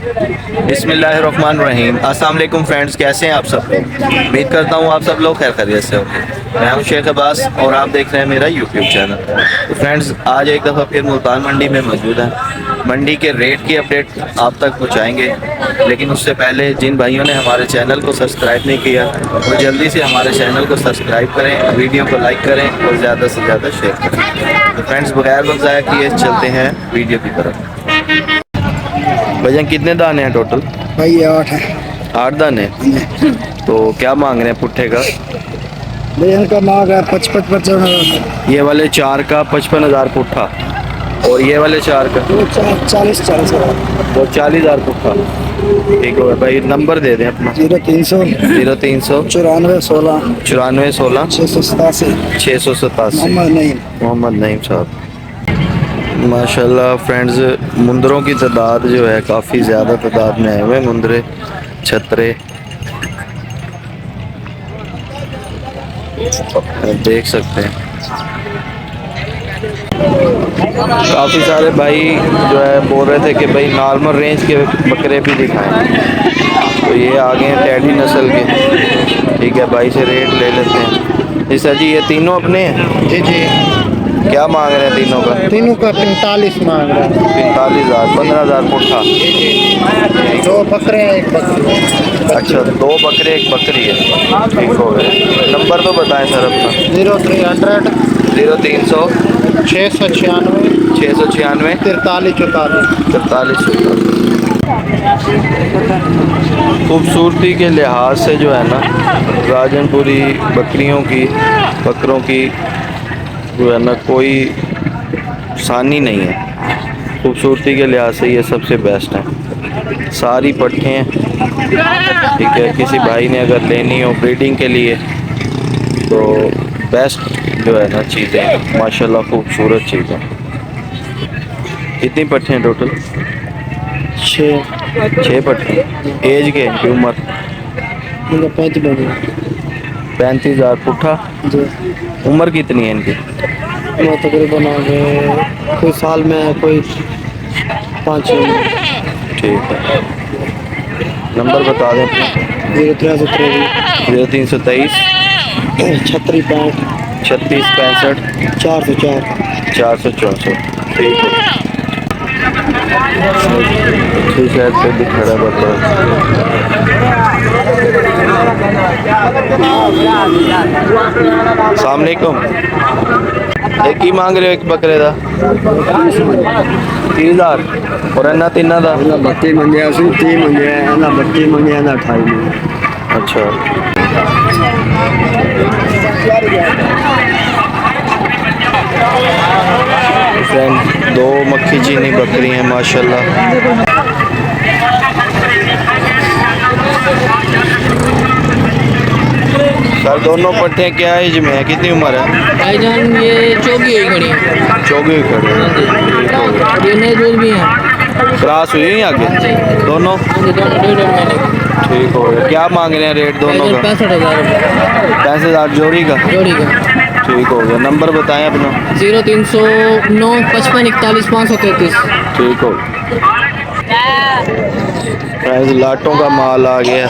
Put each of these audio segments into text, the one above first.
बिस्मिल्लाहिर्रहमानिर्रहीम। अस्सलाम वालेकुम फ्रेंड्स, कैसे हैं आप सब लोग। उम्मीद करता हूँ आप सब लोग खैर खैरियत से होंगे। मैं हूँ शेख अब्बास और आप देख रहे हैं मेरा यूट्यूब चैनल। तो फ्रेंड्स, आज एक दफ़ा फिर मुल्तान मंडी में मौजूद हैं। मंडी के रेट की अपडेट आप तक पहुँचाएँगे, लेकिन उससे पहले जिन भाइयों ने हमारे चैनल को सब्सक्राइब नहीं किया वो जल्दी से हमारे चैनल को सब्सक्राइब करें, वीडियो को लाइक करें और ज़्यादा से ज़्यादा शेयर करें। तो फ्रेंड्स, बगैर वक्त ज़ाया किए चलते हैं वीडियो की तरफ। भैया कितने दाने हैं टोटल? भाई ये 8 है। 8 दाने। तो क्या मांग रहे हैं पुट्ठे का? भैया इनका मांग है 55-55। ये वाले 4 का 55,000 पुट्ठा और ये वाले 4 का 40,000। वो 40,000 पुट्ठा। ठीक हो गया भाई, नंबर दे दें अपना। 0300 0300 94 16 94 16 687 687। मोहम्मद नईम साहब। माशाल्लाह फ्रेंड्स, मुंदरों की तादाद जो है काफ़ी ज़्यादा तादाद में आए हुए मुंदरे, छतरे देख सकते हैं। काफ़ी सारे भाई जो है बोल रहे थे कि भाई नॉर्मल रेंज के बकरे भी दिखाएं, तो ये आ गए हैं टैडी नस्ल के। ठीक है, भाई से रेट ले लेते हैं। जी सर जी, ये तीनों अपने हैं? जी जी। क्या मांग रहे हैं तीनों का? तीनों का 45 मांग रहा है। 45,000 15,000 पुट्ठा। 2 बकरे हैं, 1 बकरी। अच्छा, 2 बकरे 1 बकरी है। ठीक हो गया। नंबर तो बताएं सर अपना। 0300 0300 696 696 43 खूबसूरती के लिहाज से जो है ना, राजनपुरी बकरियों की बकरों की जो है ना कोई सानी नहीं है। खूबसूरती के लिहाज से ये सबसे बेस्ट है। सारी पट्ठे हैं। ठीक है, किसी भाई ने अगर लेनी हो ब्रीडिंग के लिए तो बेस्ट जो है ना चीज़ें, माशाल्लाह खूबसूरत चीज़ें। कितनी पट्ठे हैं टोटल? 6 पट्ठे। एज के इनकी उम्र? 35,000 पुट्ठा। उम्र कितनी है इनकी? तकरीबन कोई साल में कोई 5। ठीक है, नंबर बता दें अपना। 0323 0323 36 65 36 65 404। 464। ठीक है, ठीक है पे भी खड़ा बता। अस्सलाम वालेकुम। एक ही मांग रहे हो एक बकरे का? 30,000 और इन्ना तीना का? 32 मंगे, 30 मंगे, 32 मंगे, 28 मंगे। अच्छा, फ्रेंड 2 मक्खी चीनी बकरी हैं माशाल्लाह। सर दोनों पट्टे क्या एज में है, कितनी उम्र है? भाईजान ये चौकी हुई खड़ी है। चौगी खड़े हैं। ये नए दूध भी हैं। क्रॉस हुई है आगे दोनों? दोनों 1.5 महीने के। ठीक हो गया। क्या मांग रहे हैं रेट दोनों का? 65,000 रुपये 65,000 जोड़ी का। जोड़ी का। ठीक हो गया। नंबर बताएं अपना। 0309 55 41 533। ठीक हो। लाटों का माल आ गया,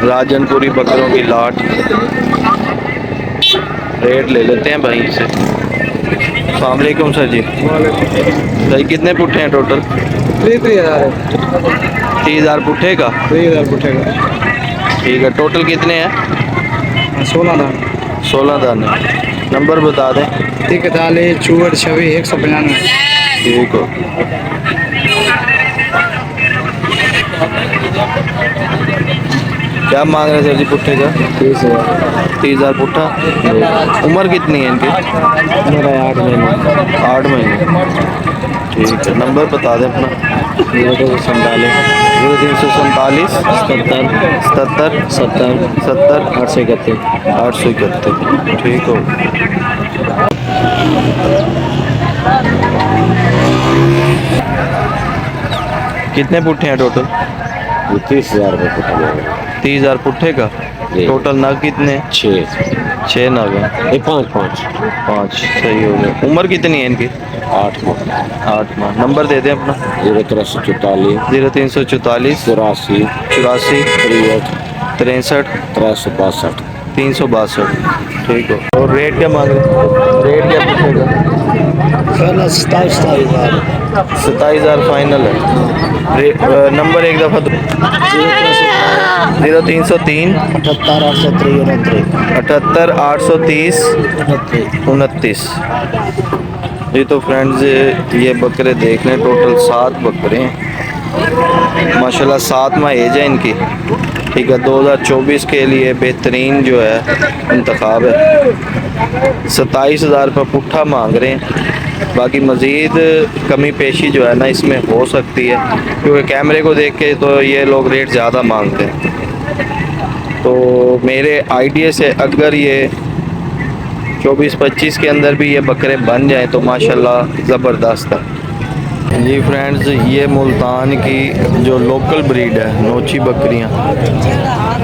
राजनपुरी बकरों की लाट। रेट ले लेते हैं भाई से। अस्सलाम वालेकुम सर जी। भाई कितने पुट्ठे हैं टोटल? 30,000 30,000 पुट्ठे का। 30,000 पूछेगा। ठीक है, टोटल कितने हैं? 16 दाना। 16 दाने। नंबर बता दें। 41 64 26 195। ठीक हो। क्या मांग रहे हैं सर जी पुट्ठे का? 30,000। 30,000 पुट्ठा। उम्र कितनी है इनकी? मेरा 8 महीने। 8 महीने। ठीक है, नंबर बता दें अपना। 0347 0347 77 77 70 70 831। 831। ठीक हो। कितने पुट्ठे हैं टोटल? 30,000 रुपये पूछा जाएगा। 30,000 पुट्ठे का। जी। टोटल नग कितने? 6। 6 नग हैं। ये 5 5 5 सही हो गया। उम्र कितनी है इनकी? 8 माह 8 माह। नंबर दे दें अपना। 0344 0344 84 84 63 63 362 362। ठीक हो। और रेट क्या मांग रहे? रेट क्या पूछेगा? 27,000 फाइनल है। नंबर एक दफ़ा 0303 78 830 29। ये तो फ्रेंड्स ये बकरे देख लें, टोटल 7 बकरे हैं माशाल्लाह। 7 माह एज है इनकी। ठीक है, 2024 के लिए बेहतरीन जो है इंतखाब है। 27,000 रुपये पुट्ठा मांग रहे हैं। बाकी मज़ीद कमी पेशी जो है ना इसमें हो सकती है, क्योंकि कैमरे को देख के तो ये लोग रेट ज़्यादा मांगते हैं। तो मेरे आइडिया से अगर ये 24-25 के अंदर भी ये बकरे बन जाएं तो माशाल्लाह ज़बरदस्त है। जी फ्रेंड्स, ये मुल्तान की जो लोकल ब्रीड है नोची बकरियां,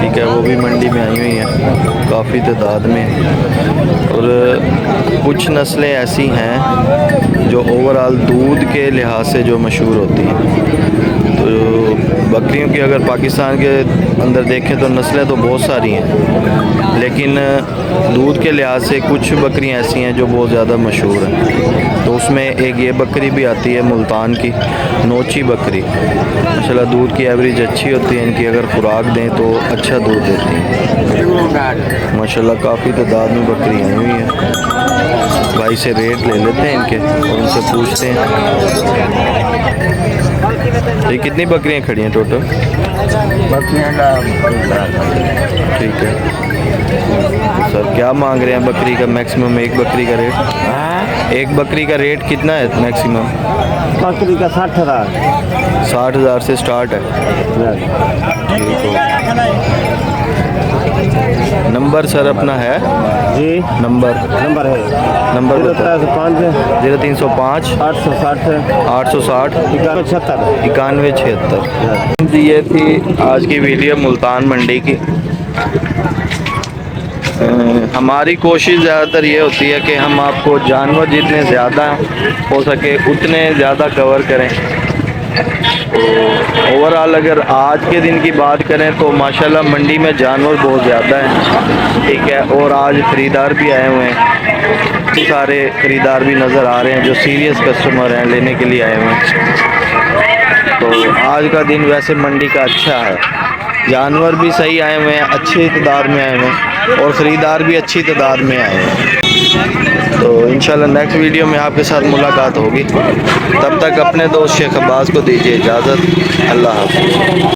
ठीक है, वो भी मंडी में आई हुई हैं काफ़ी तादाद में। और कुछ नस्लें ऐसी हैं जो ओवरऑल दूध के लिहाज से जो मशहूर होती हैं। तो बकरियों की अगर पाकिस्तान के अंदर देखें तो नस्लें तो बहुत सारी हैं, लेकिन दूध के लिहाज से कुछ बकरियां ऐसी हैं जो बहुत ज़्यादा मशहूर हैं। तो उसमें एक ये बकरी भी आती है मुल्तान की नोची बकरी। माशाल्लाह दूध की एवरेज अच्छी होती है इनकी, अगर खुराक दें तो अच्छा दूध देती है माशाल्लाह। काफ़ी तादाद में बकरी आई हुई है। भाई से रेट ले लेते हैं इनके और उनसे पूछते हैं। ये कितनी बकरियां खड़ी हैं टोटल? ठीक है तो सर क्या मांग रहे हैं बकरी का मैक्सिमम? एक बकरी का रेट, एक बकरी का रेट कितना है मैक्सिमम? बकरी का 60,000 60,000 से स्टार्ट है। नंबर सर अपना है? जी नंबर है नंबर बताओ। 0305 0305 860 860 9176 9176। ये थी आज की वीडियो मुल्तान मंडी की। हमारी कोशिश ज़्यादातर ये होती है कि हम आपको जानवर जितने ज़्यादा हो सके उतने ज़्यादा कवर करें। तो ओवरऑल अगर आज के दिन की बात करें तो माशाल्लाह मंडी में जानवर बहुत ज़्यादा हैं, ठीक है। और आज ख़रीदार भी आए हुए हैं, सारे ख़रीदार भी नज़र आ रहे हैं जो सीरियस कस्टमर हैं, लेने के लिए आए हुए हैं। तो आज का दिन वैसे मंडी का अच्छा है, जानवर भी सही आए हुए हैं, अच्छी तादाद में आए हुए हैं और ख़रीदार भी अच्छी तादाद में आए हैं। तो इंशाल्लाह नेक्स्ट वीडियो में आपके साथ मुलाकात होगी। तब तक अपने दोस्त शेख अब्बास को दीजिए इजाज़त। अल्लाह हाफ़िज़।